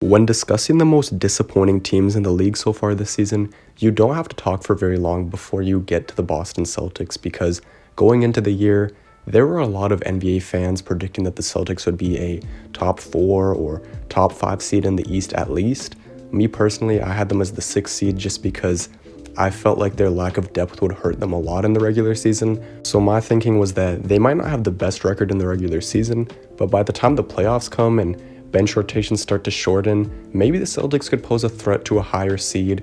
When discussing the most disappointing teams in the league so far this season, you don't have to talk for very long before you get to the Boston Celtics because going into the year, there were a lot of NBA fans predicting that the Celtics would be a top 4 or top 5 seed in the East at least. Me personally, I had them as the 6th seed just because I felt like their lack of depth would hurt them a lot in the regular season. So my thinking was that they might not have the best record in the regular season, but by the time the playoffs come and bench rotations start to shorten, maybe the Celtics could pose a threat to a higher seed.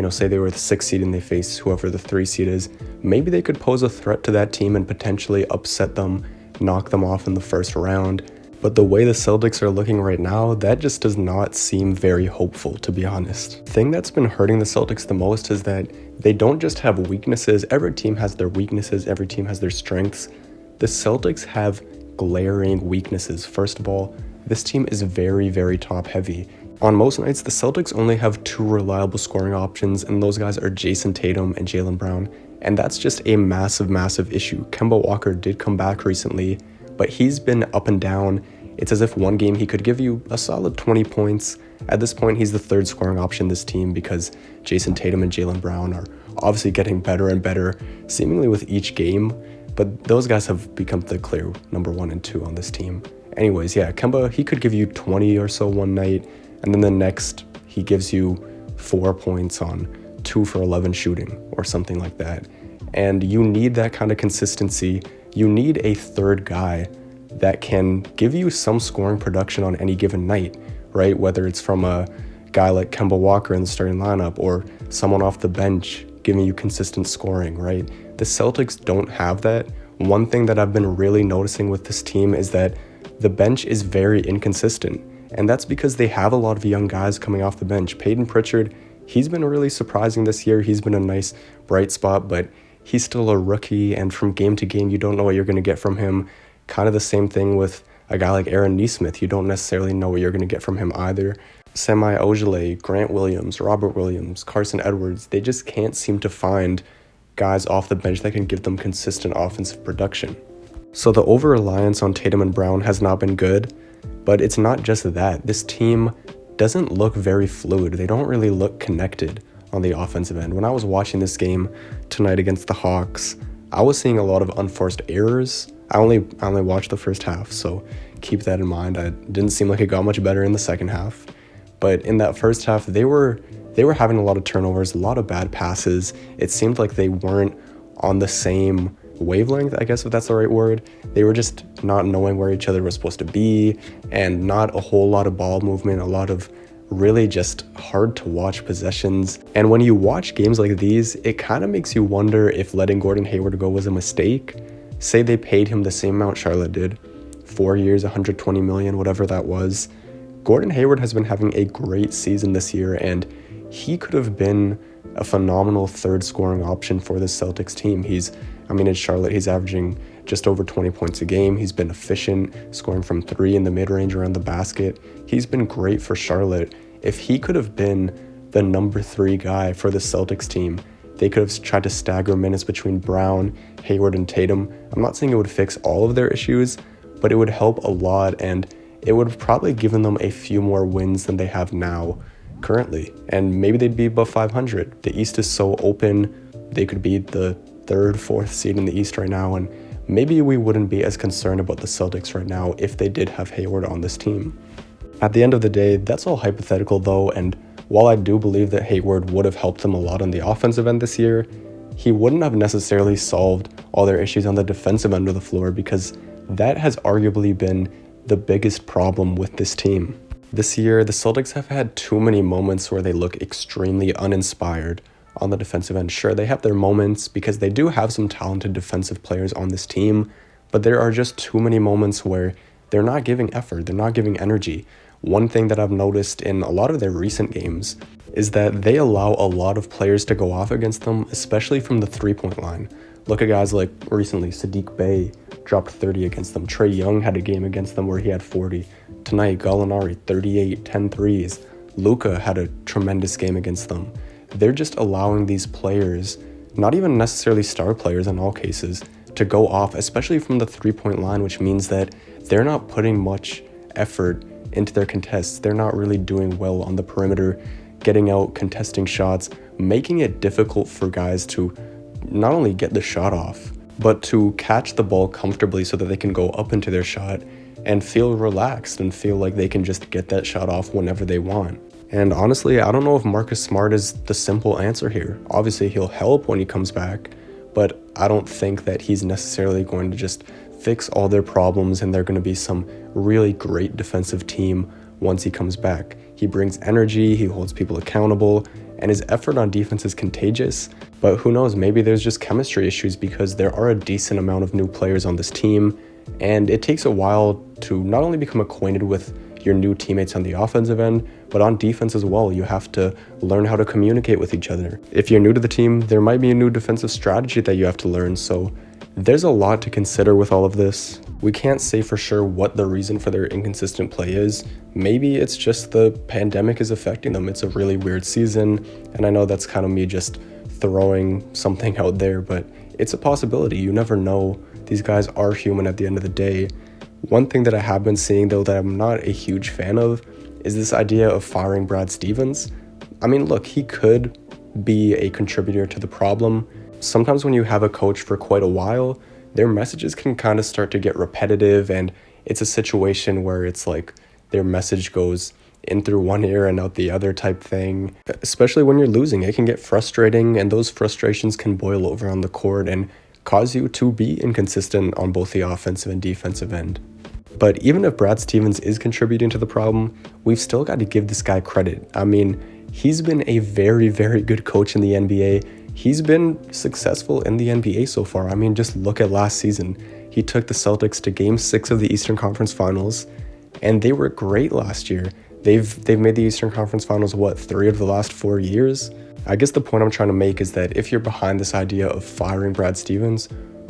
Say they were the 6th seed and they face whoever the 3 seed is. Maybe they could pose a threat to that team and potentially upset them, knock them off in the first round. But the way the Celtics are looking right now, that just does not seem very hopeful, to be honest. The thing that's been hurting the Celtics the most is that they don't just have weaknesses. Every team has their weaknesses, every team has their strengths. The Celtics have glaring weaknesses. First of all, this team is very, very top heavy. On most nights, the Celtics only have 2 reliable scoring options, and those guys are Jason Tatum and Jaylen Brown. And that's just a massive, massive issue. Kemba Walker did come back recently, but he's been up and down. It's as if one game he could give you a solid 20 points. At this point, he's the 3rd scoring option in this team because Jason Tatum and Jaylen Brown are obviously getting better and better, seemingly with each game. But those guys have become the clear number 1 and 2 on this team. Anyways, yeah, Kemba, he could give you 20 or so one night, and then the next, he gives you 4 points on 2 for 11 shooting or something like that. And you need that kind of consistency. You need a 3rd guy that can give you some scoring production on any given night, right? Whether it's from a guy like Kemba Walker in the starting lineup or someone off the bench giving you consistent scoring, right? The Celtics don't have that. One thing that I've been really noticing with this team is that the bench is very inconsistent, and that's because they have a lot of young guys coming off the bench. Payton Pritchard, he's been really surprising this year. He's been a nice bright spot, but he's still a rookie, and from game to game, you don't know what you're going to get from him. Kind of the same thing with a guy like Aaron Nesmith. You don't necessarily know what you're going to get from him either. Semi Ojeleye, Grant Williams, Robert Williams, Carson Edwards, they just can't seem to find guys off the bench that can give them consistent offensive production. So the over-reliance on Tatum and Brown has not been good, but it's not just that. This team doesn't look very fluid. They don't really look connected on the offensive end. When I was watching this game tonight against the Hawks, I was seeing a lot of unforced errors. I only watched the first half, so keep that in mind. It didn't seem like it got much better in the second half. But in that first half, they were having a lot of turnovers, a lot of bad passes. It seemed like they weren't on the same wavelength, I guess, if that's the right word. They were just not knowing where each other was supposed to be, and not a whole lot of ball movement, a lot of really just hard to watch possessions. And when you watch games like these, it kind of makes you wonder if letting Gordon Hayward go was a mistake. Say they paid him the same amount Charlotte did, 4 years, $120 million, whatever that was. Gordon Hayward has been having a great season this year, and he could have been a phenomenal 3rd scoring option for the Celtics team. In Charlotte, he's averaging just over 20 points a game. He's been efficient, scoring from 3 in the mid-range around the basket. He's been great for Charlotte. If he could have been the number 3 guy for the Celtics team, they could have tried to stagger minutes between Brown, Hayward, and Tatum. I'm not saying it would fix all of their issues, but it would help a lot, and it would have probably given them a few more wins than they have now currently. And maybe they'd be above 500. The East is so open. They could be the 3rd, 4th seed in the East right now, and maybe we wouldn't be as concerned about the Celtics right now if they did have Hayward on this team. At the end of the day, that's all hypothetical though, and while I do believe that Hayward would have helped them a lot on the offensive end this year, he wouldn't have necessarily solved all their issues on the defensive end of the floor, because that has arguably been the biggest problem with this team. This year, the Celtics have had too many moments where they look extremely uninspired on the defensive end. Sure, they have their moments because they do have some talented defensive players on this team, but there are just too many moments where they're not giving effort, they're not giving energy. One thing that I've noticed in a lot of their recent games is that they allow a lot of players to go off against them, especially from the 3-point line. Look at guys like recently, Saddiq Bey dropped 30 against them. Trae Young had a game against them where he had 40. Tonight, Gallinari, 38, 10 threes. Luka had a tremendous game against them. They're just allowing these players, not even necessarily star players in all cases, to go off, especially from the 3-point line, which means that they're not putting much effort into their contests. They're not really doing well on the perimeter, getting out, contesting shots, making it difficult for guys to not only get the shot off, but to catch the ball comfortably so that they can go up into their shot and feel relaxed and feel like they can just get that shot off whenever they want. And honestly, I don't know if Marcus Smart is the simple answer here. Obviously, he'll help when he comes back, but I don't think that he's necessarily going to just fix all their problems and they're going to be some really great defensive team once he comes back. He brings energy, he holds people accountable, and his effort on defense is contagious. But who knows, maybe there's just chemistry issues because there are a decent amount of new players on this team, and it takes a while to not only become acquainted with your new teammates on the offensive end, but on defense as well. You have to learn how to communicate with each other. If you're new to the team, there might be a new defensive strategy that you have to learn, so there's a lot to consider with all of this. We can't say for sure what the reason for their inconsistent play is. Maybe it's just the pandemic is affecting them. It's a really weird season, and I know that's kind of me just throwing something out there, but it's a possibility. You never know. These guys are human at the end of the day. One thing that I have been seeing, though, that I'm not a huge fan of is this idea of firing Brad Stevens. I mean, look, he could be a contributor to the problem. Sometimes when you have a coach for quite a while, their messages can kind of start to get repetitive, and it's a situation where it's like their message goes in through one ear and out the other type thing. Especially when you're losing, it can get frustrating, and those frustrations can boil over on the court and cause you to be inconsistent on both the offensive and defensive end. But even if Brad Stevens is contributing to the problem, we've still got to give this guy credit. I mean, he's been a very, very good coach in the NBA. He's been successful in the NBA so far. I mean, just look at last season. He took the Celtics to Game 6 of the Eastern Conference Finals, and they were great last year. They've made the Eastern Conference Finals, 3 of the last 4 years? I guess the point I'm trying to make is that if you're behind this idea of firing Brad Stevens,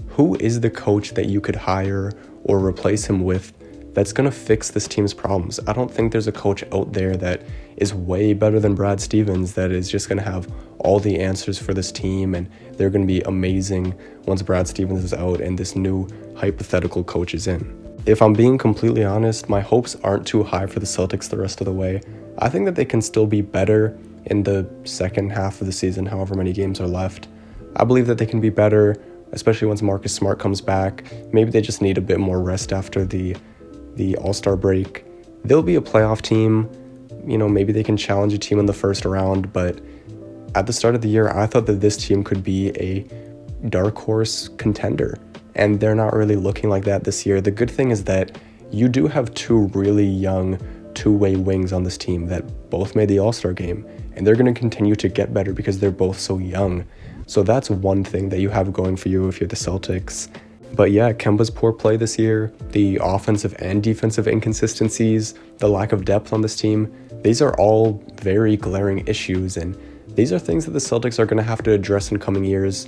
who is the coach that you could hire or replace him with that's going to fix this team's problems? I don't think there's a coach out there that is way better than Brad Stevens that is just going to have all the answers for this team, and they're going to be amazing once Brad Stevens is out and this new hypothetical coach is in. If I'm being completely honest, my hopes aren't too high for the Celtics the rest of the way. I think that they can still be better in the second half of the season, however many games are left. I believe that they can be better, especially once Marcus Smart comes back. Maybe they just need a bit more rest after the All-Star break. They'll be a playoff team. You know, maybe they can challenge a team in the first round, but at the start of the year, I thought that this team could be a dark horse contender, and they're not really looking like that this year. The good thing is that you do have two really young two-way wings on this team that both made the All-Star game, and they're going to continue to get better because they're both so young. So that's one thing that you have going for you if you're the Celtics. But yeah, Kemba's poor play this year, the offensive and defensive inconsistencies, the lack of depth on this team, these are all very glaring issues, and these are things that the Celtics are going to have to address in coming years.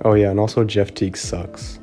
Oh yeah, and also Jeff Teague sucks.